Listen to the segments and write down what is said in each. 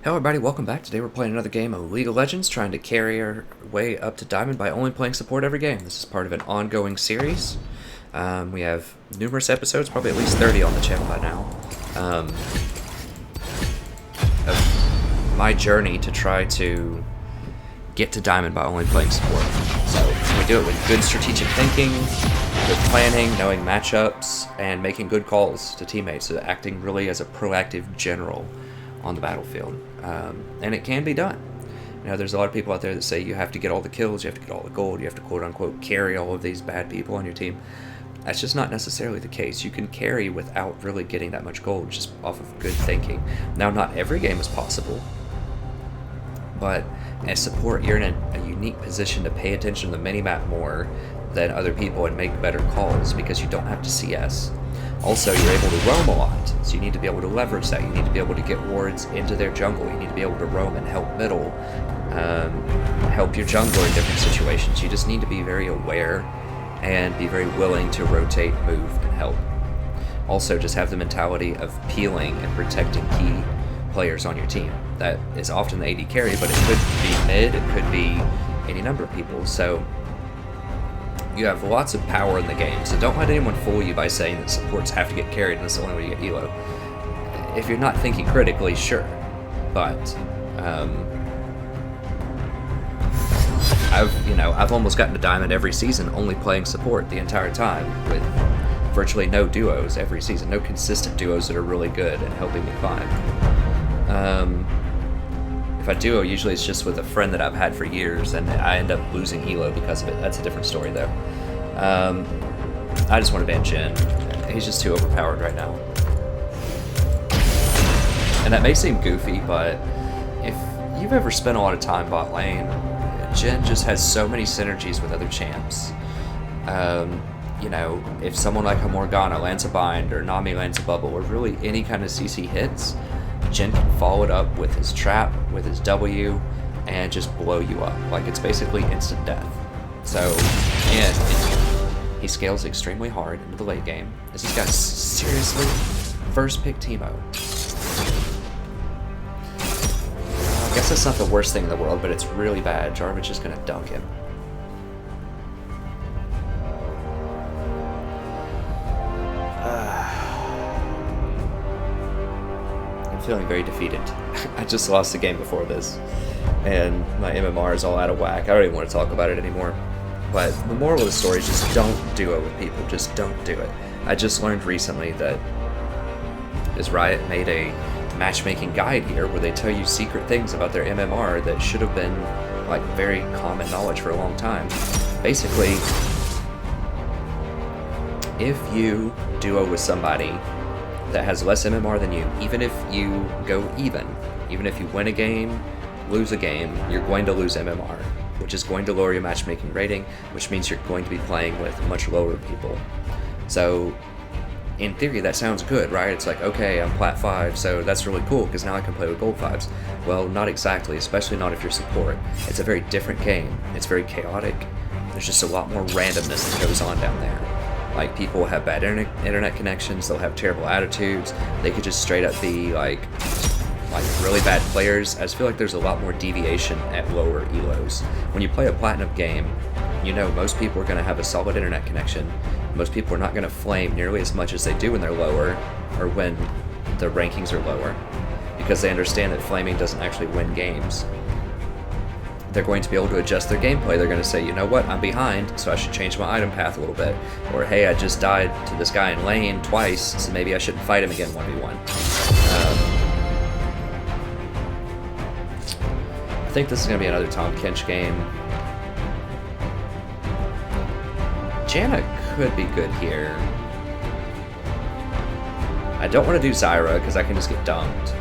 Hello everybody, welcome back. Today we're playing another game of League of Legends, trying to carry our way up to Diamond by only playing support every game. This is part of an ongoing series. We have numerous episodes, probably at least 30 on the channel by now, of my journey to try to get to Diamond by only playing support. So we do it with good strategic thinking, good planning, knowing matchups, and making good calls to teammates, so acting really as a proactive general on the battlefield. And it can be done. You know, there's a lot of people out there that say you have to get all the kills, you have to get all the gold, you have to quote-unquote carry all of these bad people on your team. That's just not necessarily the case. You can carry without really getting that much gold, just off of good thinking. Now, not every game is possible, but as support, you're in a unique position to pay attention to the minimap more than other people and make better calls because you don't have to CS. Also, you're able to roam a lot, so you need to be able to leverage that. You need to be able to get wards into their jungle. You need to be able to roam and help middle, help your jungler in different situations. You just need to be very aware and be very willing to rotate, move, and help. Also, just have the mentality of peeling and protecting key players on your team. That is often the AD carry, but it could be mid, it could be any number of people. So you have lots of power in the game, so don't let anyone fool you by saying that supports have to get carried and that's the only way you get elo. If you're not thinking critically, sure, but I've almost gotten to Diamond every season only playing support the entire time with virtually no duos every season, no consistent duos that are really good and helping me climb. If I duo, usually it's just with a friend that I've had for years, and I end up losing elo because of it. That's a different story, though. I just want to ban Jen. He's just too overpowered right now. And that may seem goofy, but if you've ever spent a lot of time bot lane, Jen just has so many synergies with other champs. If someone like a Morgana lands a bind, or Nami lands a bubble, or really any kind of CC hits, Jen can follow it up with his trap, with his W, and just blow you up. Like, it's basically instant death. So, and he scales extremely hard into the late game. Is this guy seriously first pick Teemo? I guess that's not the worst thing in the world, but it's really bad. Jarvan's just gonna dunk him. Feeling very defeated. I just lost the game before this, and my MMR is all out of whack. I don't even want to talk about it anymore. But the moral of the story is just don't duo with people. Just don't do it. I just learned recently that this Riot made a matchmaking guide here where they tell you secret things about their MMR that should have been like very common knowledge for a long time. Basically, if you duo with somebody that has less MMR than you, even if you go even if you win a game, lose a game, you're going to lose MMR, which is going to lower your matchmaking rating, which means you're going to be playing with much lower people. So, in theory, that sounds good, right? It's like, okay, I'm plat 5, so that's really cool, because now I can play with gold 5s. Well, not exactly, especially not if you're support. It's a very different game. It's very chaotic. There's just a lot more randomness that goes on down there. Like, people have bad internet connections, they'll have terrible attitudes, they could just straight up be like really bad players. I just feel like there's a lot more deviation at lower elos. When you play a platinum game, most people are going to have a solid internet connection. Most people are not going to flame nearly as much as they do when they're lower, or when the rankings are lower, because they understand that flaming doesn't actually win games. They're going to be able to adjust their gameplay. They're going to say, you know what, I'm behind, so I should change my item path a little bit. Or, hey, I just died to this guy in lane twice, so maybe I shouldn't fight him again 1v1. I think this is going to be another Tom Kench game. Janna could be good here. I don't want to do Zyra, because I can just get dumped.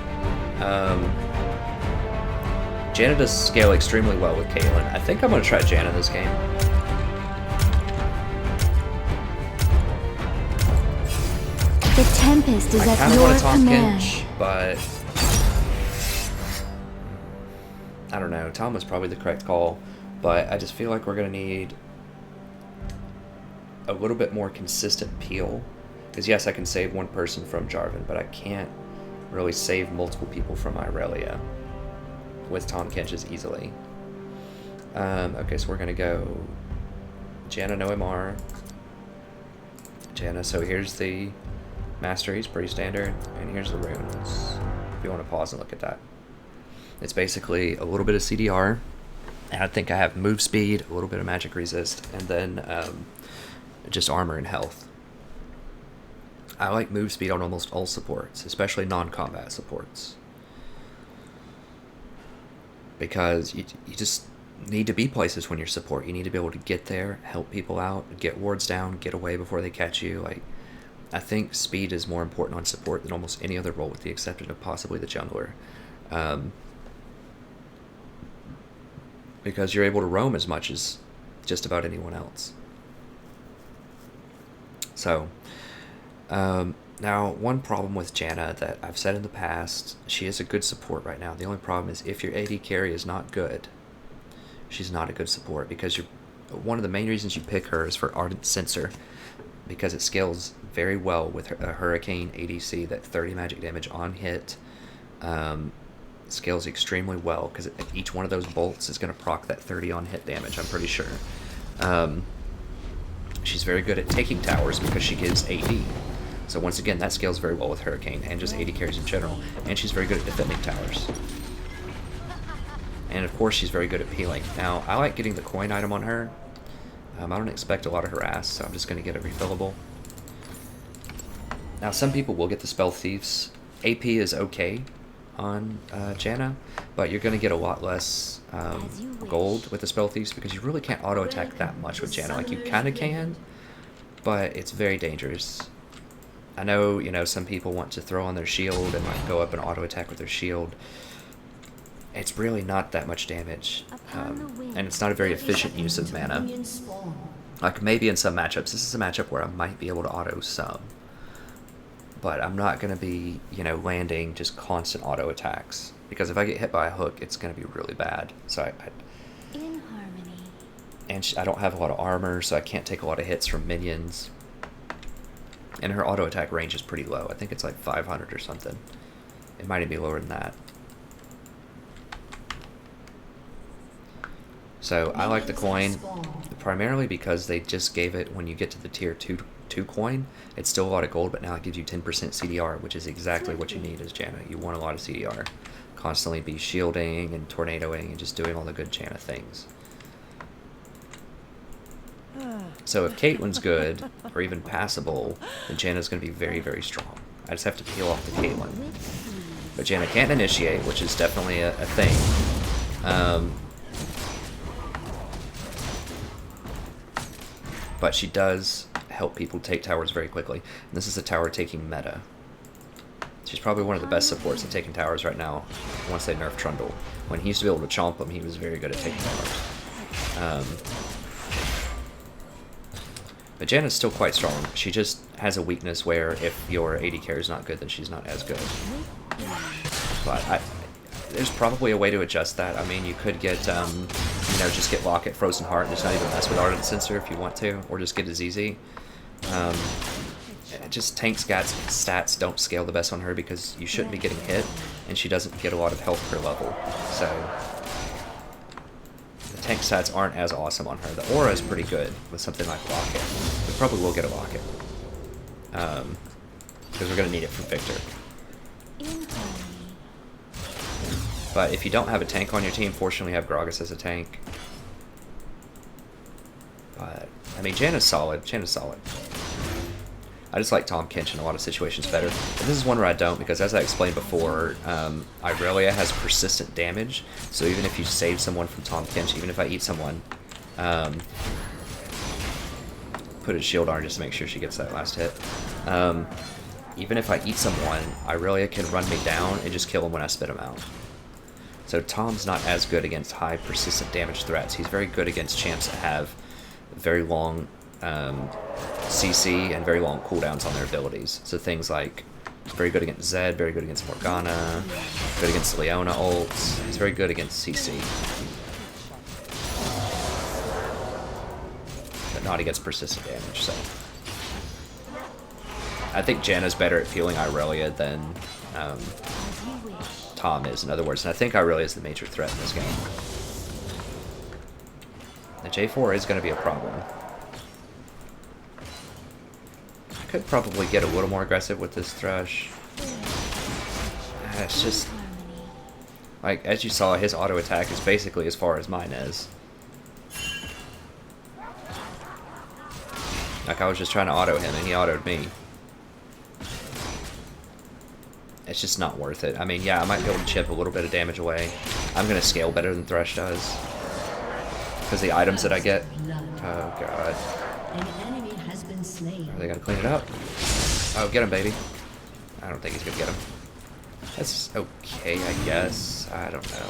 Janna does scale extremely well with Caitlyn. I think I'm going to try Janna this game. The Tempest is at I your want to Tom command. Kench, but I don't know. Tom was probably the correct call, but I just feel like we're going to need a little bit more consistent peel. Because yes, I can save one person from Jarvan, but I can't really save multiple people from Irelia. with Tahm Kench's easily. Okay, so we're gonna go Janna, no MR. Janna, so here's the masteries, pretty standard, and here's the runes. If you want to pause and look at that. It's basically a little bit of CDR, and I think I have move speed, a little bit of magic resist, and then just armor and health. I like move speed on almost all supports, especially non-combat supports. Because you just need to be places when you're support. You need to be able to get there, help people out, get wards down, get away before they catch you. Like, I think speed is more important on support than almost any other role, with the exception of possibly the jungler. Because you're able to roam as much as just about anyone else. So, now one problem with Janna that I've said in the past, she is a good support right now. The only problem is if your AD carry is not good, she's not a good support, because one of the main reasons you pick her is for Ardent Sensor, because it scales very well with a Hurricane ADC. That 30 magic damage on hit scales extremely well, because each one of those bolts is going to proc that 30 on hit damage, I'm pretty sure. She's very good at taking towers because she gives AD. So once again, that scales very well with Hurricane and just AD carries in general. And she's very good at defending towers. And of course, she's very good at peeling. Now, I like getting the coin item on her. I don't expect a lot of harass, so I'm just going to get it refillable. Now, some people will get the Spell Thieves. AP is okay on Janna, but you're going to get a lot less gold with the Spell Thieves, because you really can't auto-attack that much with Janna. Like, you kind of can, but it's very dangerous. I know, some people want to throw on their shield and like go up and auto-attack with their shield. It's really not that much damage, and it's not a very efficient use of mana. Like, maybe in some matchups. This is a matchup where I might be able to auto some, but I'm not going to be, landing just constant auto attacks, because if I get hit by a hook, it's going to be really bad. So In harmony. And I don't have a lot of armor, so I can't take a lot of hits from minions. And her auto attack range is pretty low. I think it's like 500 or something. It might even be lower than that. So I like the coin primarily because they just gave it when you get to the tier 2 coin. It's still a lot of gold, but now it gives you 10% CDR, which is exactly what you need as Janna. You want a lot of CDR. Constantly be shielding and tornadoing and just doing all the good Janna things. So if Caitlyn's good, or even passable, then Janna's going to be very, very strong. I just have to peel off the Caitlyn. But Janna can't initiate, which is definitely a thing. But she does help people take towers very quickly. And this is a tower taking meta. She's probably one of the best supports at taking towers right now, once they nerfed Trundle. When he used to be able to chomp them, he was very good at taking towers. But Janna's still quite strong. She just has a weakness where if your AD carry is not good, then she's not as good. But there's probably a way to adjust that. I mean, you could get, just get Locket, Frozen Heart, and just not even mess with Ardent Sensor if you want to, or just get a ZZ. Just tank stats don't scale the best on her because you shouldn't be getting hit, and she doesn't get a lot of health per level. So the tank stats aren't as awesome on her. The aura is pretty good with something like Locket. We probably will get a Locket, because we're going to need it for Victor. But if you don't have a tank on your team, fortunately you have Gragas as a tank. But, I mean, Janna's solid. Janna's solid. I just like Tahm Kench in a lot of situations better. And this is one where I don't, because as I explained before, Irelia has persistent damage. So even if you save someone from Tahm Kench, even if I eat someone, put a shield on her just to make sure she gets that last hit. Even if I eat someone, Irelia can run me down and just kill him when I spit him out. So Tom's not as good against high persistent damage threats. He's very good against champs that have very long CC and very long cooldowns on their abilities. So things like very good against Zed, very good against Morgana, good against Leona ults. He's very good against CC. But not against persistent damage, so. I think Janna's better at peeling Irelia than Tom is, in other words. And I think Irelia is the major threat in this game. The J4 is going to be a problem. I could probably get a little more aggressive with this Thrush. It's just... like, as you saw, his auto attack is basically as far as mine is. Like, I was just trying to auto him, and he autoed me. It's just not worth it. I mean, yeah, I might be able to chip a little bit of damage away. I'm going to scale better than Thrush does. Because the items that I get... oh, God. Are they going to clean it up? Oh, get him, baby. I don't think he's going to get him. That's okay, I guess. I don't know.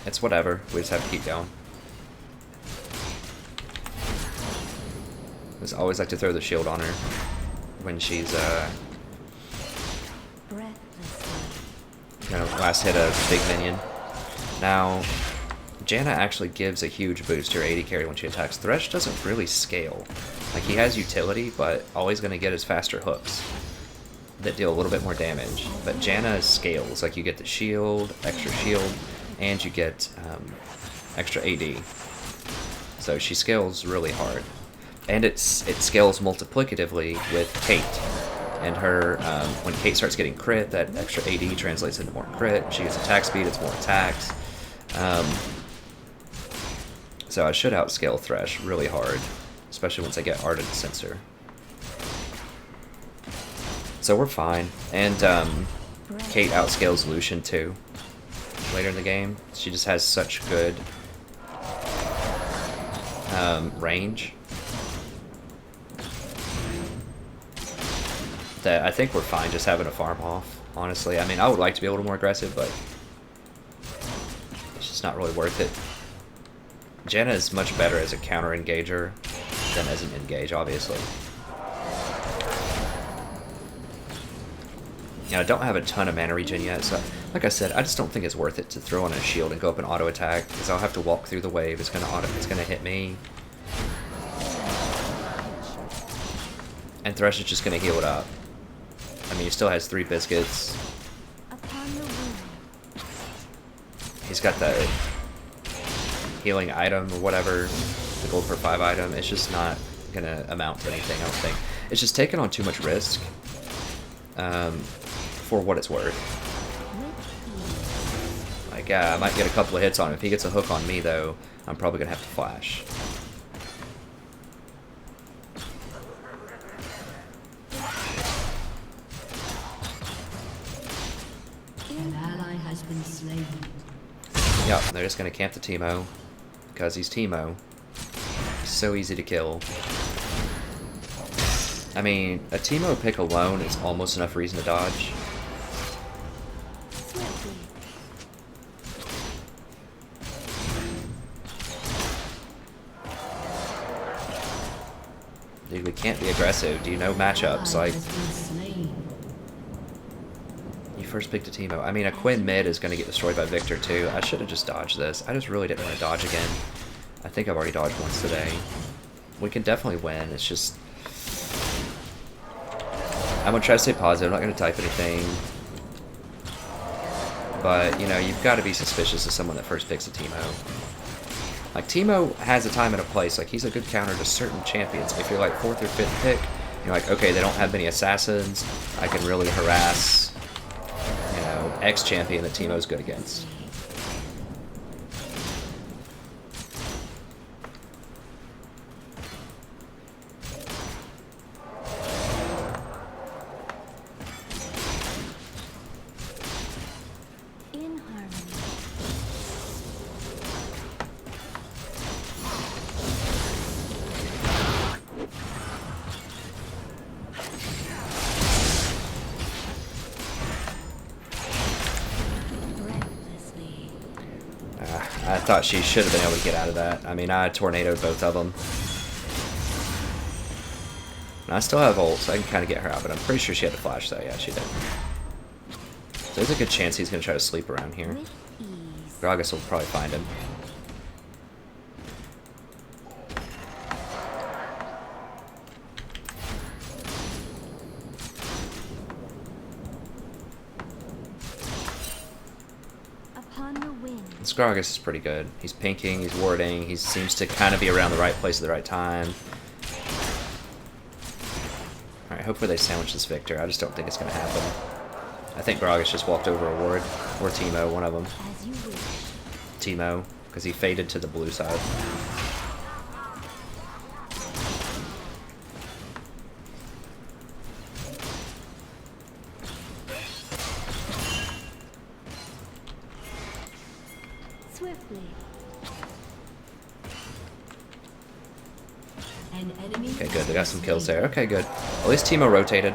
It's whatever. We just have to keep going. I just always like to throw the shield on her when she's, last hit a big minion. Now, Janna actually gives a huge boost to her AD carry when she attacks. Thresh doesn't really scale. Like, he has utility, but all he's going to get is faster hooks that deal a little bit more damage. But Janna scales. Like, you get the shield, and you get extra AD. So she scales really hard. And it scales multiplicatively with Kate. And her, when Kate starts getting crit, that extra AD translates into more crit. She gets attack speed, it's more attacks. So I should outscale Thresh really hard, especially once I get Ardent Sensor. So we're fine. And Kate outscales Lucian too later in the game. She just has such good range that I think we're fine just having a farm off, honestly. I mean, I would like to be a little more aggressive, but it's just not really worth it. Janna is much better as a counter engager than as an engage, obviously. I don't have a ton of mana regen yet, so like I said, I just don't think it's worth it to throw on a shield and go up and auto attack, because I'll have to walk through the wave. It's gonna hit me, and Thresh is just gonna heal it up. I mean, he still has 3 biscuits. He's got the healing item or whatever, the gold for 5 item. It's just not gonna amount to anything, I don't think. It's just taking on too much risk for what it's worth. Like, I might get a couple of hits on him. If he gets a hook on me, though, I'm probably gonna have to flash. Yep, they're just gonna camp the Teemo, because he's Teemo. He's so easy to kill. I mean, a Teemo pick alone is almost enough reason to dodge. Dude, we can't be aggressive. Do you know matchups? Like, first pick to Teemo. I mean, a Quinn mid is going to get destroyed by Victor too. I should have just dodged this. I just really didn't want to dodge again. I think I've already dodged once today. We can definitely win. It's just... I'm going to try to stay positive. I'm not going to type anything. But, you know, you've got to be suspicious of someone that first picks a Teemo. Like, Teemo has a time and a place. Like, he's a good counter to certain champions. If you're like 4th or 5th pick, you're like, okay, they don't have many assassins. I can really harass... X champion that Teemo's good against. In harmony. I thought she should have been able to get out of that. I mean, I tornadoed both of them. And I still have ult, so I can kind of get her out, but I'm pretty sure she had to flash, though. Yeah, she did. So there's a good chance he's going to try to sleep around here. Gragas will probably find him. This Gragas is pretty good. He's pinking, he's warding, he seems to kind of be around the right place at the right time. Alright, hopefully they sandwich this Victor. I just don't think it's going to happen. I think Gragas just walked over a ward. Or Teemo, one of them. Teemo, because he faded to the blue side. Swiftly. Okay, good. They got some kills there. Okay, good. At least Teemo rotated.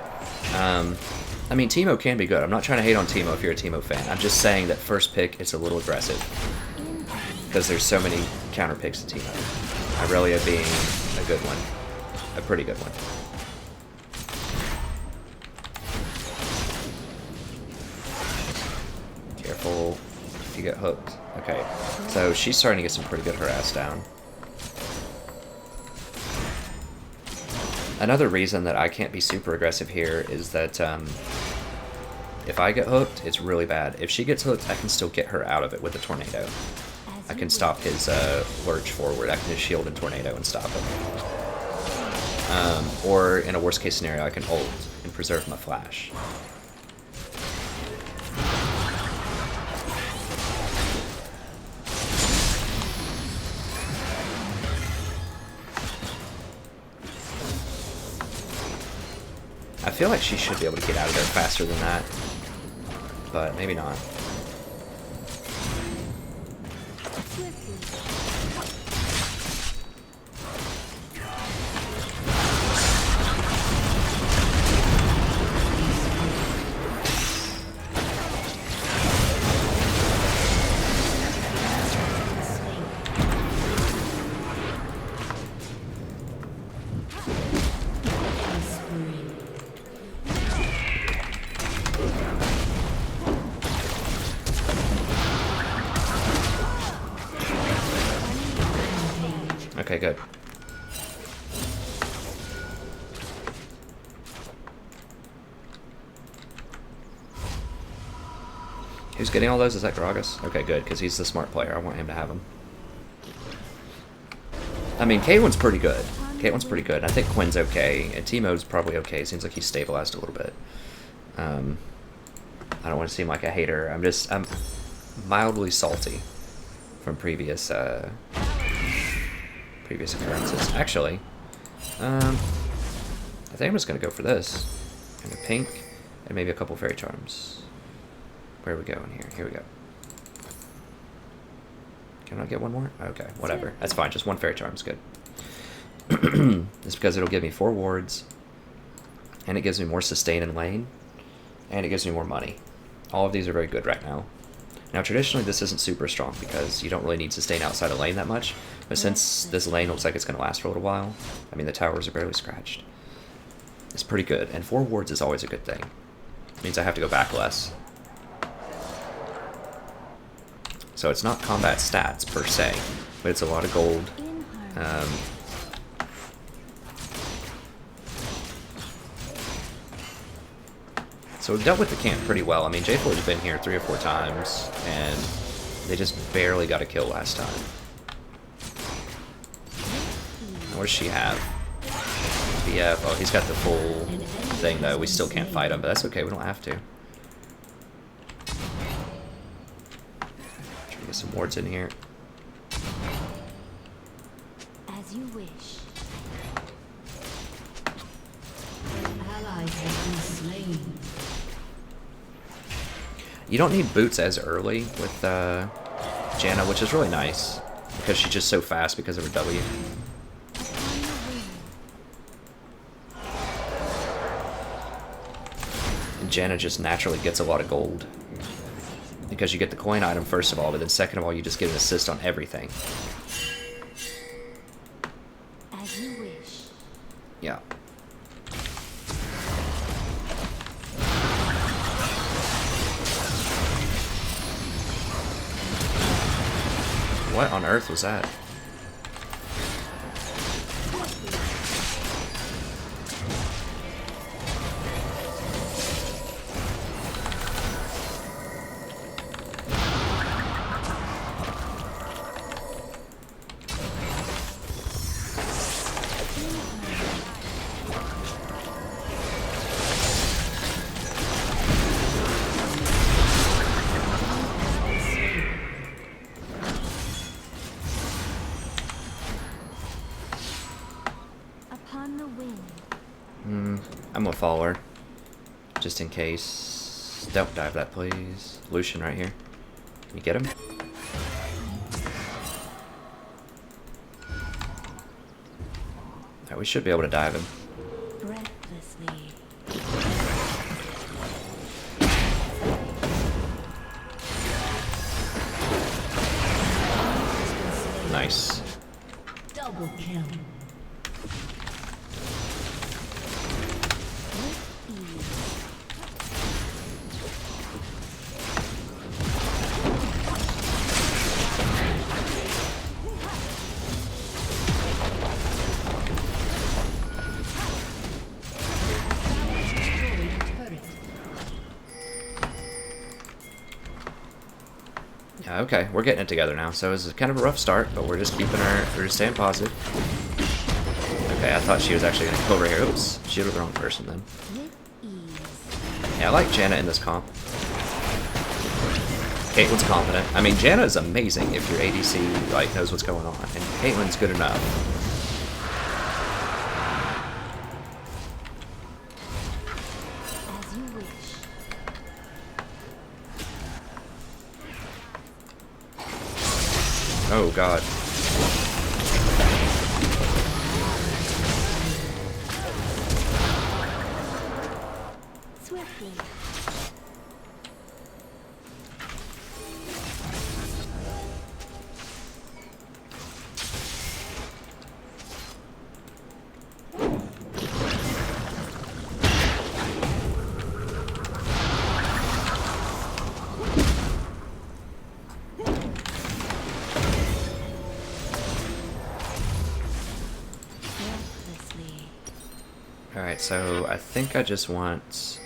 I mean, Teemo can be good. I'm not trying to hate on Teemo if you're a Teemo fan. I'm just saying that first pick, it's a little aggressive. Because there's so many counter picks to Teemo. Irelia being a good one. A pretty good one. Careful if you get hooked. Okay, so she's starting to get some pretty good harass down. Another reason that I can't be super aggressive here is that if I get hooked, it's really bad. If she gets hooked, I can still get her out of it with a tornado. I can stop his lurch forward. I can just shield and tornado and stop him. Or in a worst case scenario, I can ult and preserve my flash. I feel like she should be able to get out of there faster than that, but maybe not. Okay, good. Who's getting all those? Is that Gragas? Okay, good, because he's the smart player. I want him to have them. I mean, K1's pretty good. K1's pretty good. I think Quinn's okay, and Teemo's probably okay. Seems like he's stabilized a little bit. I don't want to seem like a hater. I'm mildly salty from previous occurrences. Actually, I think I'm just gonna go for this. And a pink, and maybe a couple fairy charms. Where are we going here? Here we go. Can I get one more? Okay, whatever. That's fine. Just one fairy charm's good. Just because it'll give me 4 wards, and it gives me more sustain in lane, and it gives me more money. All of these are very good right now. Now, traditionally, this isn't super strong because you don't really need sustain outside of lane that much. But since this lane looks like it's going to last for a little while, I mean, the towers are barely scratched. It's pretty good. And 4 wards is always a good thing. It means I have to go back less. So it's not combat stats, per se, but it's a lot of gold. So we've dealt with the camp pretty well. I mean, J4's been here 3 or 4 times, and they just barely got a kill last time. What does she have? BF. Oh, he's got the full thing, though. We still can't fight him, but that's okay. We don't have to. Try to get some wards in here. As you wish. Allies have been slain. You don't need boots as early with Janna, which is really nice, because she's just so fast because of her W. And Janna just naturally gets a lot of gold, because you get the coin item first of all, but then second of all, you just get an assist on everything. As you wish. Yeah. What on earth was that? gonna follow her. Just in case. Don't dive that, please. Lucian right here. Can you get him? Alright, we should be able to dive him. Breathlessly. Nice. Double kill. Yeah, okay, we're getting it together now. So it's kind of a rough start, but we're just we're just staying positive. Okay, I thought she was actually gonna go over here. Oops, she was the wrong person then. With ease. Yeah, I like Janna in this comp. Caitlyn's confident. I mean, Janna is amazing if your ADC like knows what's going on, and Caitlyn's good enough. As you wish. Oh god. Swiftly. Breathlessly. Alright, so I think I just want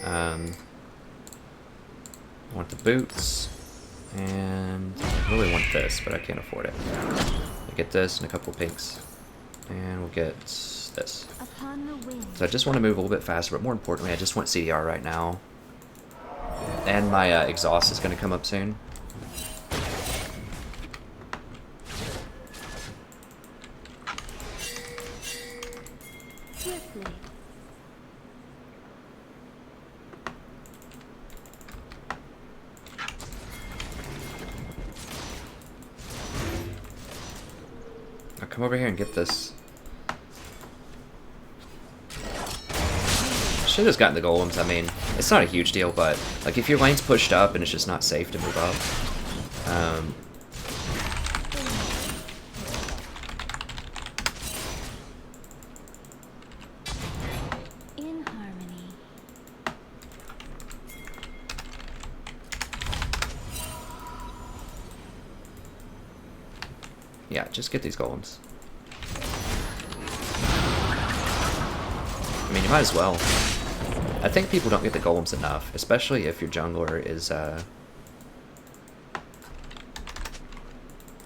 the boots, and I really want this, but I can't afford it. I'll get this and a couple of pinks, and we'll get this. Upon the wind. So I just want to move a little bit faster, but more importantly, I just want CDR right now. And my exhaust is going to come up soon. Swiftly. Now come over here and get this. Should have gotten the golems. I mean, it's not a huge deal, but like if your lane's pushed up and it's just not safe to move up, In harmony. yeah, just get these golems. I mean, you might as well. I think people don't get the golems enough, especially if your jungler is,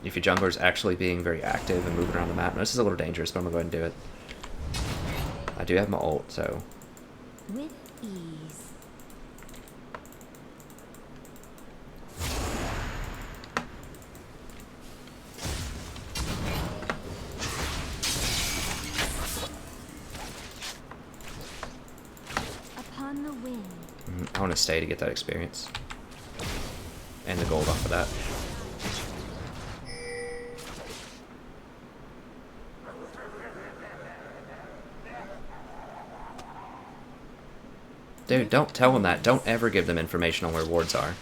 if your jungler is actually being very active and moving around the map. Now, this is a little dangerous, but I'm gonna go ahead and do it. I do have my ult, so. With ease. Upon the wind. I want to stay to get that experience. And the gold off of that. Dude, don't tell them that. Don't ever give them information on where wards are.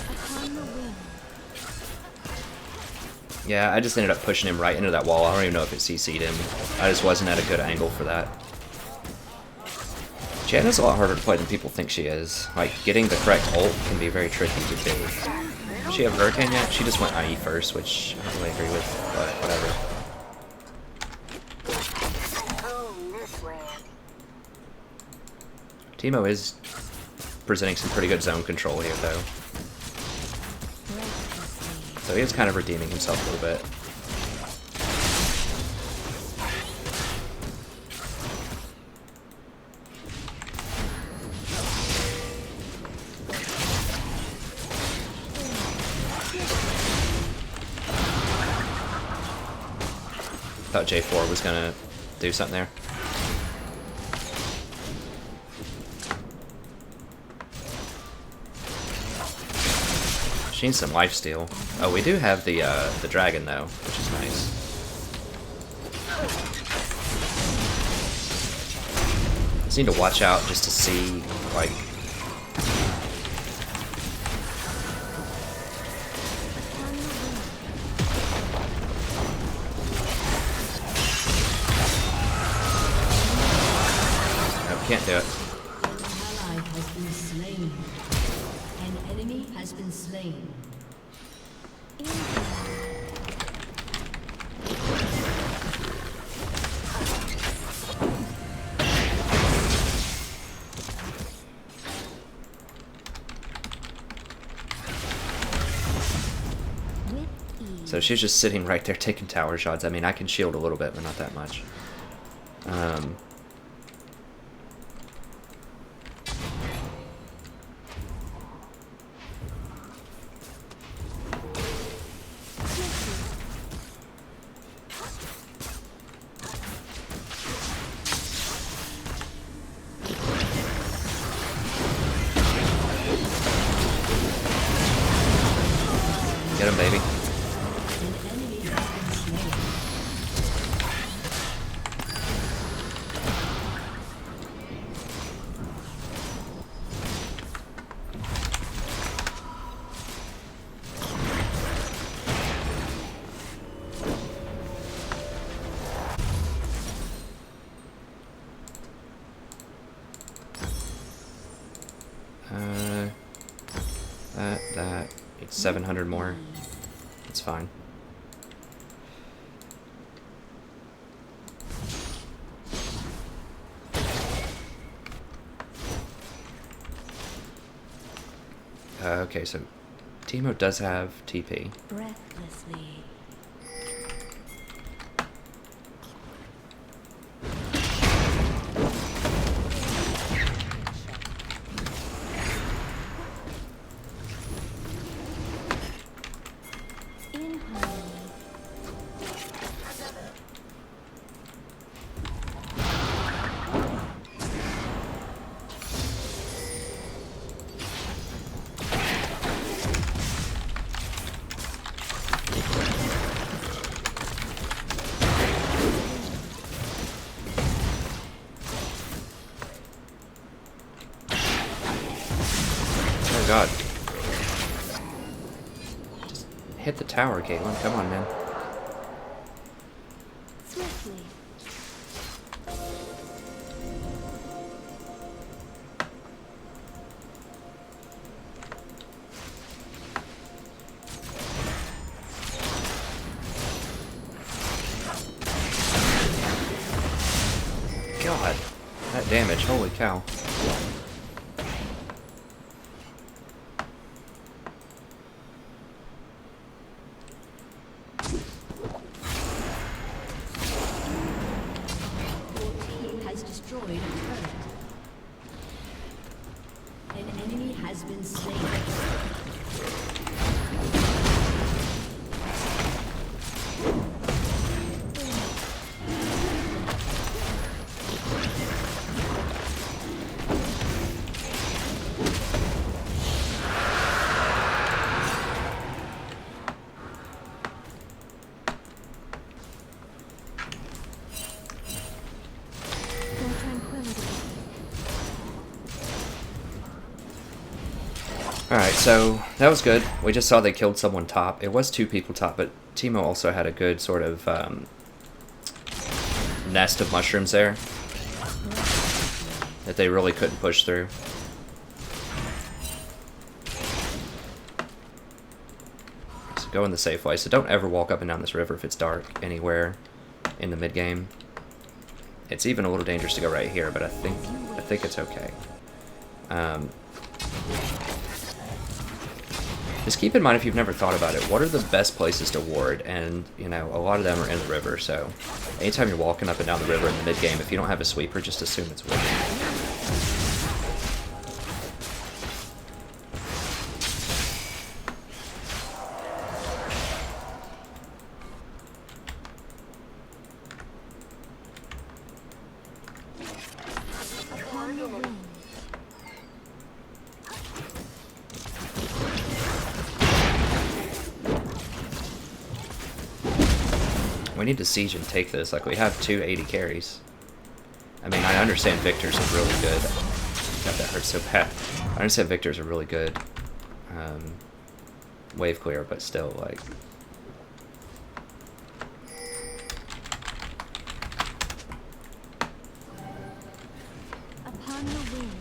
Upon the wind. Yeah, I just ended up pushing him right into that wall. I don't even know if it CC'd him. I just wasn't at a good angle for that. Janna's a lot harder to play than people think she is. Like, getting the correct ult can be very tricky to do. Does she have Hurricane yet? She just went IE first, which I don't really agree with, but whatever. Teemo is presenting some pretty good zone control here, though. Breathlessly. So he is kind of redeeming himself a little bit. Thought J4 was gonna do something there. She needs some lifesteal. Oh, we do have the dragon though, which is nice. Just need to watch out just to see like. Can't do it. An ally has been slain. An enemy has been slain. So she's just sitting right there taking tower shots. I mean, I can shield a little bit, but not that much. Get him, baby. An enemy has been slain. That. It's 700 more. It's fine. Okay, so Teemo does have TP. Breathlessly. In harmony. Oh god. Just hit the tower, Caitlyn. Come on, man. Swiftly. God. That damage. Holy cow. Has destroyed a turret. An enemy has been slain. For tranquility. Alright, so that was good. We just saw they killed someone top. It was 2 people top, but Teemo also had a good sort of nest of mushrooms there that they really couldn't push through. So go in the safe way. So don't ever walk up and down this river if it's dark anywhere in the mid game. It's even a little dangerous to go right here, but I think it's okay. Just keep in mind, if you've never thought about it, what are the best places to ward? And, you know, a lot of them are in the river, so anytime you're walking up and down the river in the mid-game, if you don't have a sweeper, just assume it's working. We need to siege and take this. Like, we have 280 carries. I mean, I understand Victor's are really good. God, that hurts so bad. I understand Victor's are really good wave clear, but still, like... Upon the wind.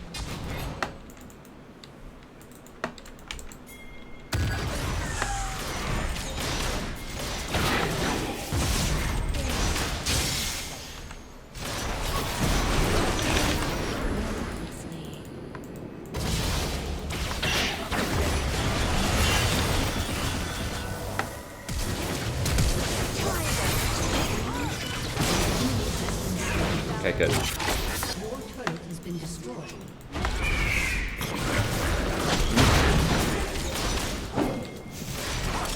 Okay, good. Your turret has been destroyed.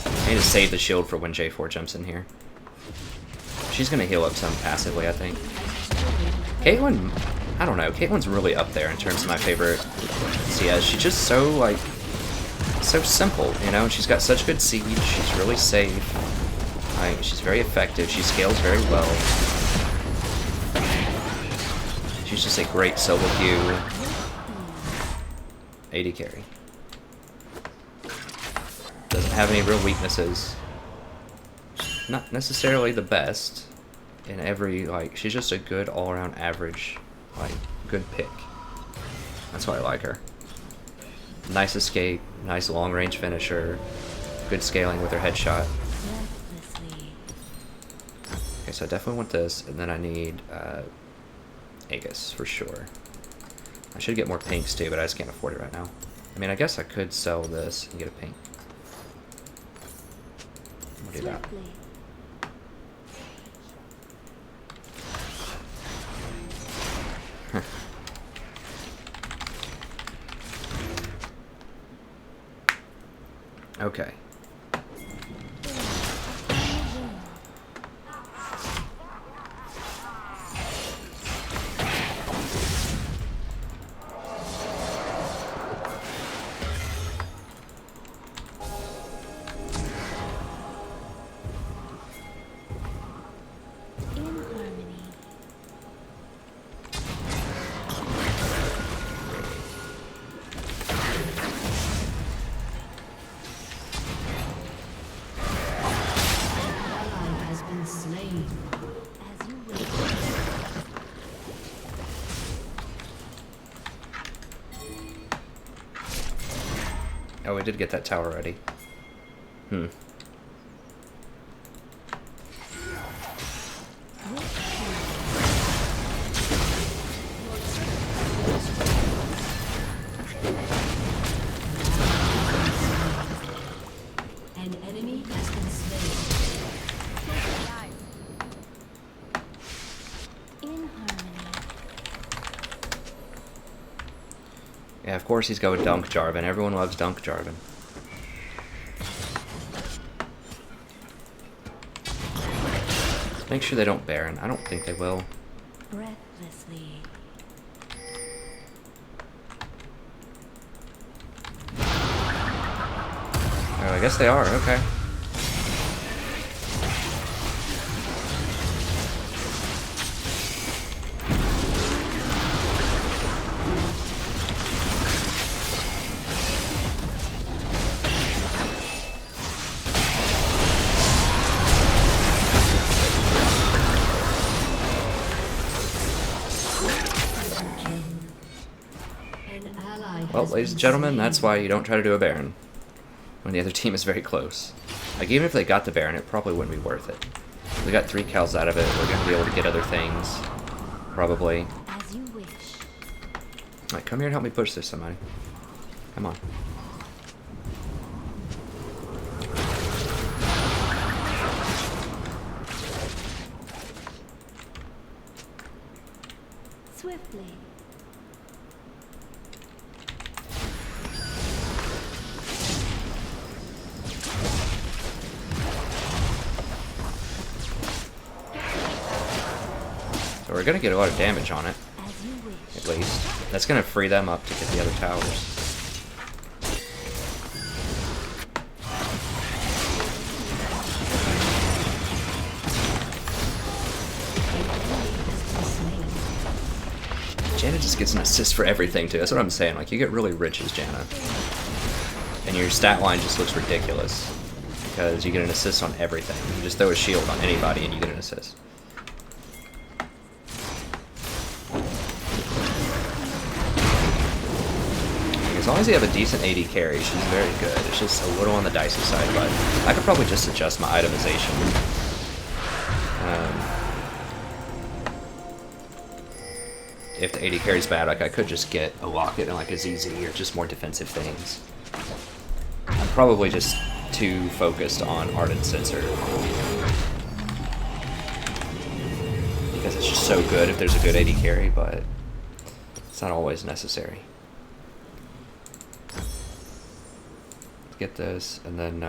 I need to save the shield for when J4 jumps in here. She's gonna heal up some passively, I think. Caitlyn, I don't know. Caitlyn's really up there in terms of my favorite CS. She's just so, like, so simple, you know? She's got such good siege. She's really safe. Like, she's very effective. She scales very well. She's just a great solo queue. 80 carry. Doesn't have any real weaknesses. Not necessarily the best in every, like, she's just a good all-around average, like, good pick. That's why I like her. Nice escape, nice long-range finisher, good scaling with her headshot. Okay, so I definitely want this, and then I need Aegis for sure. I should get more pinks too, but I just can't afford it right now. I mean, I guess I could sell this and get a pink. We'll do that. Okay. Oh, we did get that tower ready. Hmm. An enemy has been slain. In harmony. Yeah, of course he's going Dunk Jarvan. Everyone loves Dunk Jarvan. Make sure they don't Baron. I don't think they will. Breathlessly. Oh, I guess they are. Okay. Well, ladies and gentlemen, that's why you don't try to do a Baron when the other team is very close. Like, even if they got the Baron, it probably wouldn't be worth it. We got 3 kills out of it. We're going to be able to get other things, probably. As you wish. Like, come here and help me push this, somebody. Come on. Swiftly. So we're gonna get a lot of damage on it, As you wish. at least. That's gonna free them up to get the other towers. Janna just gets an assist for everything too. That's what I'm saying. Like, you get really rich as Janna, and your stat line just looks ridiculous because you get an assist on everything. You just throw a shield on anybody and you get an assist. As long as you have a decent AD carry, she's very good. It's just a little on the dicey side, but I could probably just adjust my itemization. If the AD carry's bad, like, I could just get a Locket and like a ZZ or just more defensive things. I'm probably just too focused on Ardent Sensor because it's just so good if there's a good AD carry, but it's not always necessary. Get this, and then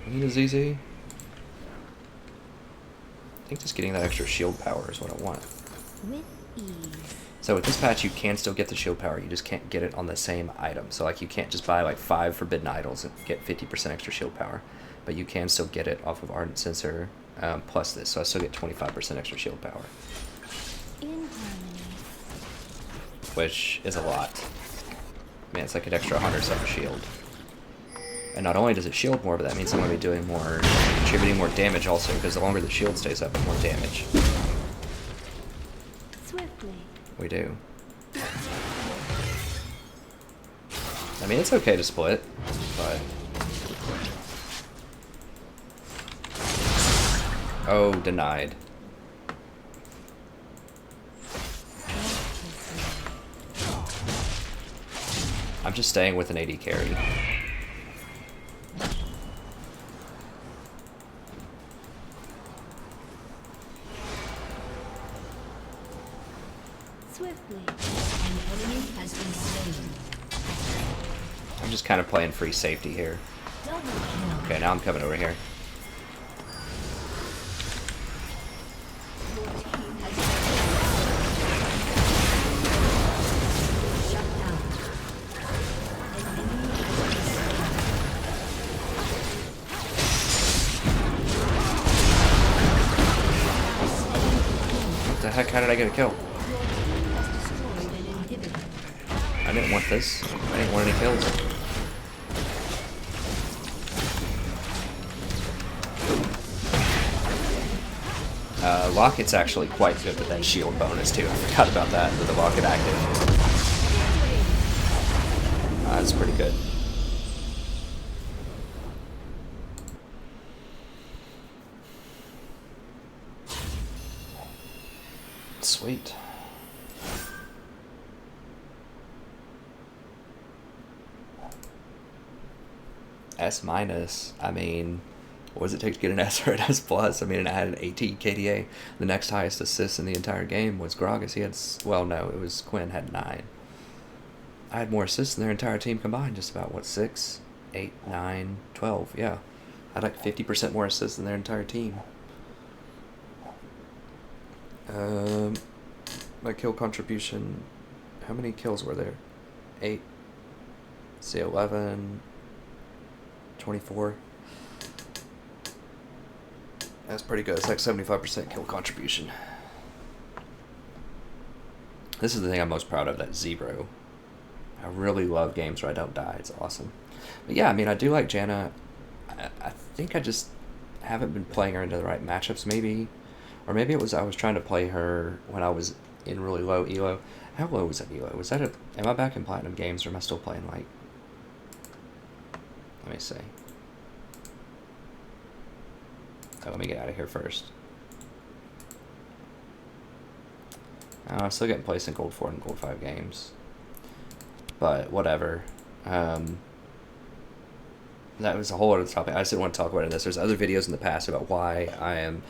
we need a ZZ. I think just getting that extra shield power is what I want. With ease. So with this patch, you can still get the shield power, you just can't get it on the same item. So like, you can't just buy like 5 forbidden idols and get 50% extra shield power, but you can still get it off of Ardent Sensor plus this, so I still get 25% extra shield power, In harmony. which is a lot. Man, it's like an extra 100-something shield. And not only does it shield more, but that means I'm going to be doing more, contributing more damage also, because the longer the shield stays up, the more damage. Swiftly. We do. I mean, it's okay to split, but... Oh, denied. I'm just staying with an AD carry. Swiftly. An enemy has been slain. I'm just kind of playing free safety here. Double kill. Okay, now I'm coming over here. Your team has shut down. An enemy What the heck? How did I get a kill? has destroyed an inhibitor. I didn't want this. I didn't want any kills. Locket's actually quite good with that shield bonus too. I forgot about that with the Locket active. That's pretty good. Sweet. S minus. I mean, what does it take to get an S or an S plus? I mean, I had an 18 KDA. The next highest assist in the entire game was Gragas. He had, well, no, it was Quinn had 9. I had more assists than their entire team combined. Just about, what, 6, 8, 9, 12. Yeah. I had like 50% more assists than their entire team. My kill contribution, how many kills were there? 8, say 11, 24. That's pretty good. It's like 75% kill contribution. This is the thing I'm most proud of, that Zebro. I really love games where I don't die. It's awesome. But yeah, I mean, I do like Janna. I think I just haven't been playing her into the right matchups, maybe. Or maybe it was I was trying to play her when I was in really low elo. How low was that elo? Was that a... Am I back in Platinum Games, or am I still playing, like... Let me see. Oh, let me get out of here first. I'm still getting placed in Gold 4 and Gold 5 games. But whatever. That was a whole other topic. I just didn't want to talk about it in this. There's other videos in the past about why I am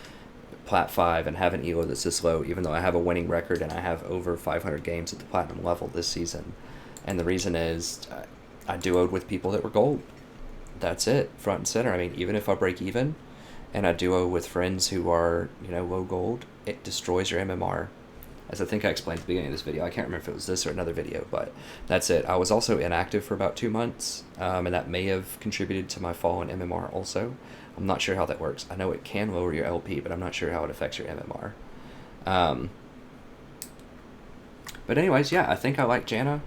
Plat 5 and have an elo that's this low, even though I have a winning record and I have over 500 games at the Platinum level this season. And the reason is I duoed with people that were gold. That's it, front and center. I mean, even if I break even and I duo with friends who are, low gold, it destroys your MMR. As I think I explained at the beginning of this video. I can't remember if it was this or another video, but that's it. I was also inactive for about 2 months, and that may have contributed to my fall in MMR also. I'm not sure how that works. I know it can lower your LP, but I'm not sure how it affects your MMR. But anyways, yeah, I think I like Janna.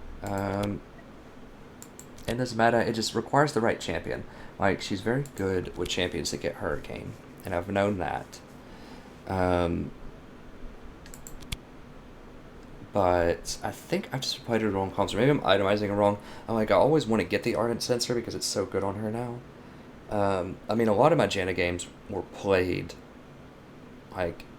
In this meta, it just requires the right champion. Like, she's very good with champions that get Hurricane, and I've known that. But I think I've just played her wrong comps, or maybe I'm itemizing her wrong. I always want to get the Ardent Sensor because it's so good on her now. I mean, a lot of my Janna games were played,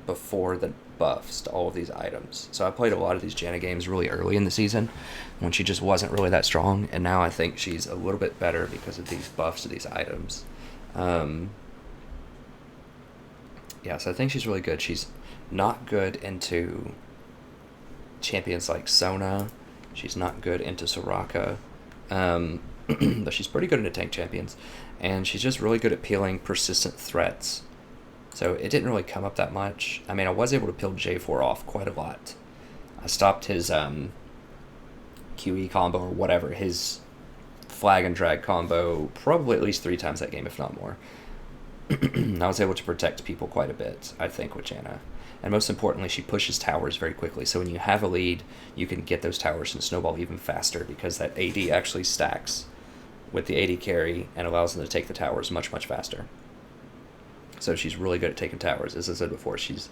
before the buffs to all of these items. So I played a lot of these Janna games really early in the season, when she just wasn't really that strong, and now I think she's a little bit better because of these buffs to these items. Yeah, so I think she's really good. She's not good into champions like Sona. She's not good into Soraka. But she's pretty good into tank champions. And she's just really good at peeling persistent threats. So it didn't really come up that much. I mean, I was able to peel J4 off quite a lot. I stopped his QE combo or whatever, his flag and drag combo, probably at least 3 times that game, if not more. I was able to protect people quite a bit, I think, with Janna. And most importantly, she pushes towers very quickly. So when you have a lead, you can get those towers and snowball even faster because that AD actually stacks with the AD carry and allows them to take the towers much, much faster. So she's really good at taking towers. As I said before, she's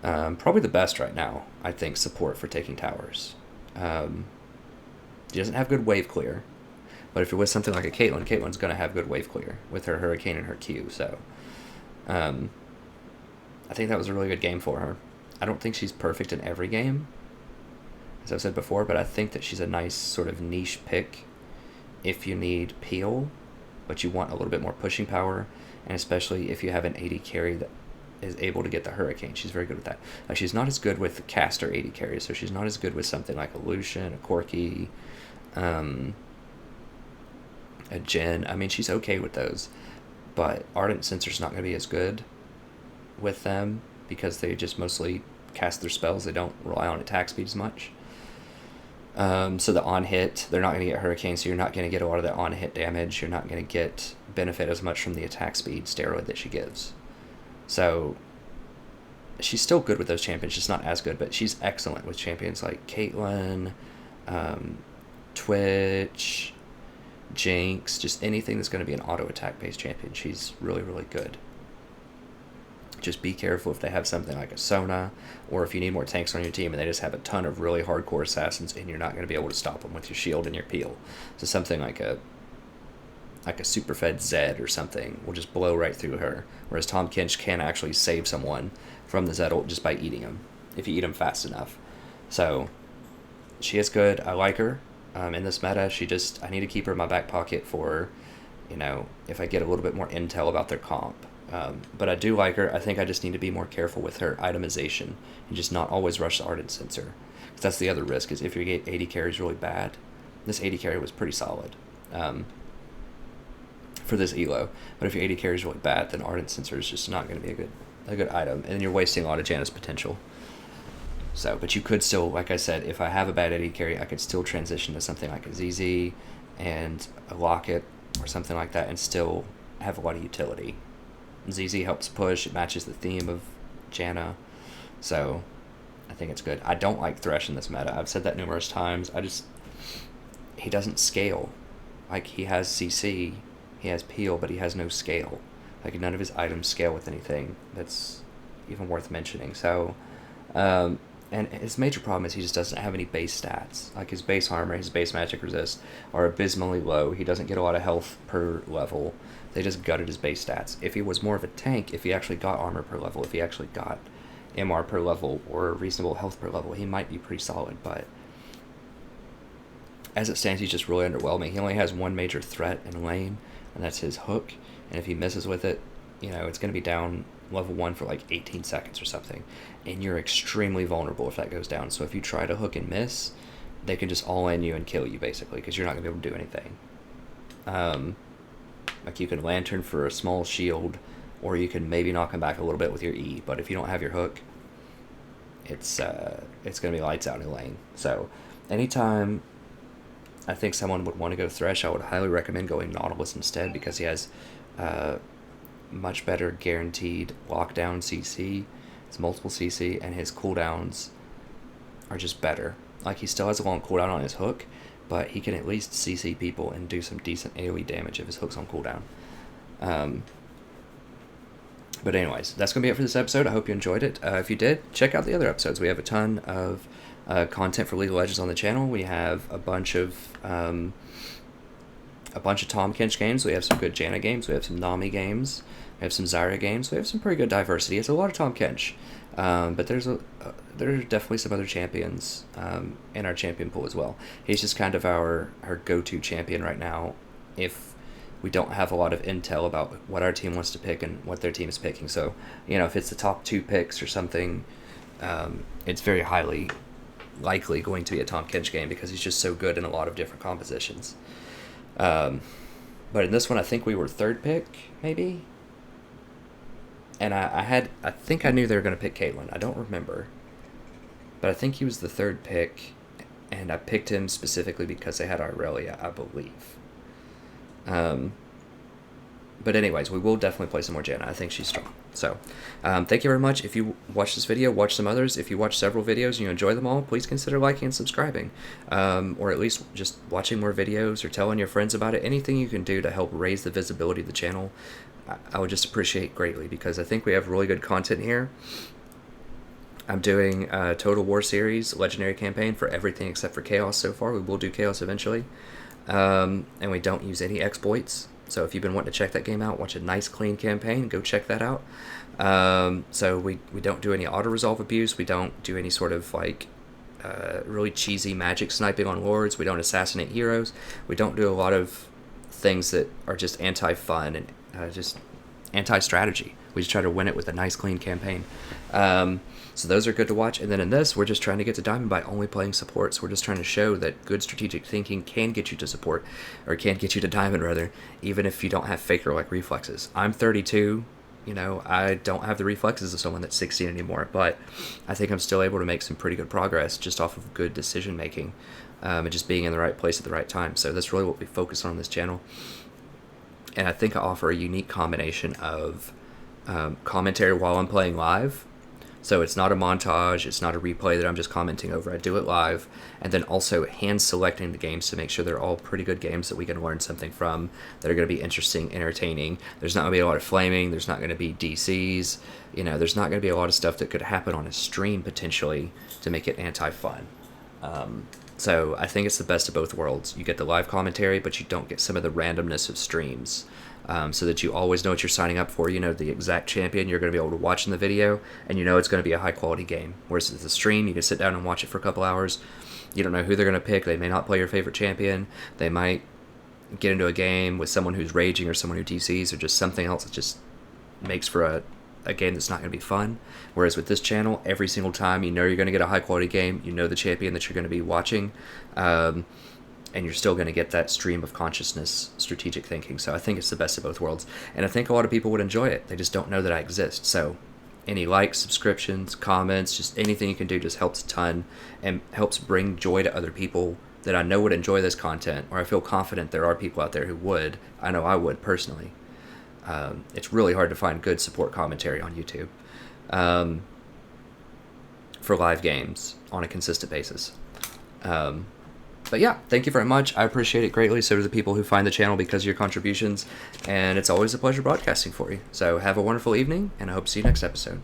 probably the best right now, I think, support for taking towers. She doesn't have good wave clear. But if you're with something like a Caitlyn, Caitlyn's going to have good wave clear with her Hurricane and her Q. So I think that was a really good game for her. I don't think she's perfect in every game, as I've said before, but I think that she's a nice sort of niche pick if you need peel, but you want a little bit more pushing power, and especially if you have an AD carry that is able to get the Hurricane. She's very good with that. She's not as good with the caster AD carries, so she's not as good with something like a Lucian, a Corki, a Jhin. I mean, she's okay with those, but Ardent Sensor's not going to be as good with them because they just mostly cast their spells. They don't rely on attack speed as much. So the on-hit, they're not going to get Hurricane, so you're not going to get a lot of that on-hit damage. You're not going to get benefit as much from the attack speed steroid that she gives. So she's still good with those champions, just not as good, but she's excellent with champions like Caitlyn, Twitch, Jinx, just anything that's going to be an auto attack based champion. She's really, really good. Just be careful if they have something like a Sona, or if you need more tanks on your team and they just have a ton of really hardcore assassins and you're not going to be able to stop them with your shield and your peel. So something like a super fed Zed or something will just blow right through her, whereas Tom Kinch can actually save someone from the Zed ult just by eating him, if you eat him fast enough. So she is good. I like her. In this meta, I need to keep her in my back pocket for, if I get a little bit more intel about their comp. But I do like her. I think I just need to be more careful with her itemization and just not always rush the Ardent Sensor. Because that's the other risk, is if your 80 carry is really bad. This 80 carry was pretty solid for this elo. But if your 80 carry is really bad, then Ardent Sensor is just not going to be a good item. And then you're wasting a lot of Janna's potential. So, but you could still, like I said, if I have a bad 80 carry, I could still transition to something like a ZZ and a Locket or something like that and still have a lot of utility. ZZ helps push. It matches the theme of Janna. So I think it's good. I don't like Thresh in this meta. I've said that numerous times. He doesn't scale. He has CC, he has peel, but he has no scale. None of his items scale with anything that's even worth mentioning. So, and his major problem is he just doesn't have any base stats. His base armor, his base magic resist are abysmally low. He doesn't get a lot of health per level. They just gutted his base stats. If he was more of a tank, if he actually got armor per level, if he actually got MR per level or reasonable health per level, he might be pretty solid. But as it stands, he's just really underwhelming. He only has one major threat in lane, and that's his hook. And if he misses with it, it's going to be down level 1 for like 18 seconds or something. And you're extremely vulnerable if that goes down. So if you try to hook and miss, they can just all-in you and kill you, basically, because you're not going to be able to do anything. Like, you can lantern for a small shield, or you can maybe knock him back a little bit with your E. But if you don't have your hook, it's going to be lights out in lane. So anytime I think someone would want to go Thresh, I would highly recommend going Nautilus instead, because he has much better guaranteed lockdown CC. It's multiple CC, and his cooldowns are just better. Like, he still has a long cooldown on his hook, but he can at least CC people and do some decent AoE damage if his hook's on cooldown. But anyways, that's going to be it for this episode. I hope you enjoyed it. If you did, check out the other episodes. We have a ton of content for League of Legends on the channel. We have a bunch of Tahm Kench games. We have some good Janna games. We have some Nami games. We have some Zyra games. We have some pretty good diversity. It's a lot of Tahm Kench. But there's definitely some other champions in our champion pool as well. He's just kind of our go-to champion right now if we don't have a lot of intel about what our team wants to pick and what their team is picking. So, if it's the top 2 picks or something, it's very highly likely going to be a Tahm Kench game because he's just so good in a lot of different compositions. But in this one, I think we were 3rd pick, maybe? And I think I knew they were going to pick Caitlyn. I don't remember. But I think he was the 3rd pick, and I picked him specifically because they had Aurelia, I believe. But anyways, we will definitely play some more Janna. I think she's strong. So, thank you very much. If you watch this video, watch some others. If you watch several videos and you enjoy them all, please consider liking and subscribing. Or at least just watching more videos or telling your friends about it. Anything you can do to help raise the visibility of the channel, I would just appreciate greatly, because I think we have really good content here. I'm doing a Total War series, Legendary campaign, for everything except for Chaos so far. We will do Chaos eventually. And we don't use any exploits. So if you've been wanting to check that game out, watch a nice clean campaign, go check that out. So we don't do any auto-resolve abuse. We don't do any sort of really cheesy magic sniping on wards. We don't assassinate heroes. We don't do a lot of things that are just anti-fun and just anti-strategy. We just try to win it with a nice clean campaign. So those are good to watch. And then in this, we're just trying to get to Diamond by only playing support. So we're just trying to show that good strategic thinking can get you to support, or can get you to Diamond rather, even if you don't have Faker-like reflexes. I'm 32. I don't have the reflexes of someone that's 16 anymore, but I think I'm still able to make some pretty good progress just off of good decision making, and just being in the right place at the right time. So that's really what we focus on this channel. And I think I offer a unique combination of commentary while I'm playing live. So it's not a montage, it's not a replay that I'm just commenting over. I do it live, and then also hand selecting the games to make sure they're all pretty good games that we can learn something from, that are going to be interesting, entertaining. There's not going to be a lot of flaming, there's not going to be DCs, there's not going to be a lot of stuff that could happen on a stream potentially to make it anti-fun. So I think it's the best of both worlds. You get the live commentary, but you don't get some of the randomness of streams. So that you always know what you're signing up for. The exact champion you're going to be able to watch in the video, and it's going to be a high-quality game. Whereas with the stream, you can sit down and watch it for a couple hours. You don't know who they're going to pick. They may not play your favorite champion. They might get into a game with someone who's raging or someone who DCs or just something else that just makes for a game that's not going to be fun. Whereas with this channel, every single time you're going to get a high-quality game. You know the champion that you're going to be watching. And you're still going to get that stream of consciousness, strategic thinking. So I think it's the best of both worlds. And I think a lot of people would enjoy it. They just don't know that I exist. So any likes, subscriptions, comments, just anything you can do just helps a ton and helps bring joy to other people that I know would enjoy this content, or I feel confident there are people out there who would. I know I would personally. It's really hard to find good support commentary on YouTube for live games on a consistent basis. But yeah, thank you very much. I appreciate it greatly. So do the people who find the channel because of your contributions. And it's always a pleasure broadcasting for you. So have a wonderful evening, and I hope to see you next episode.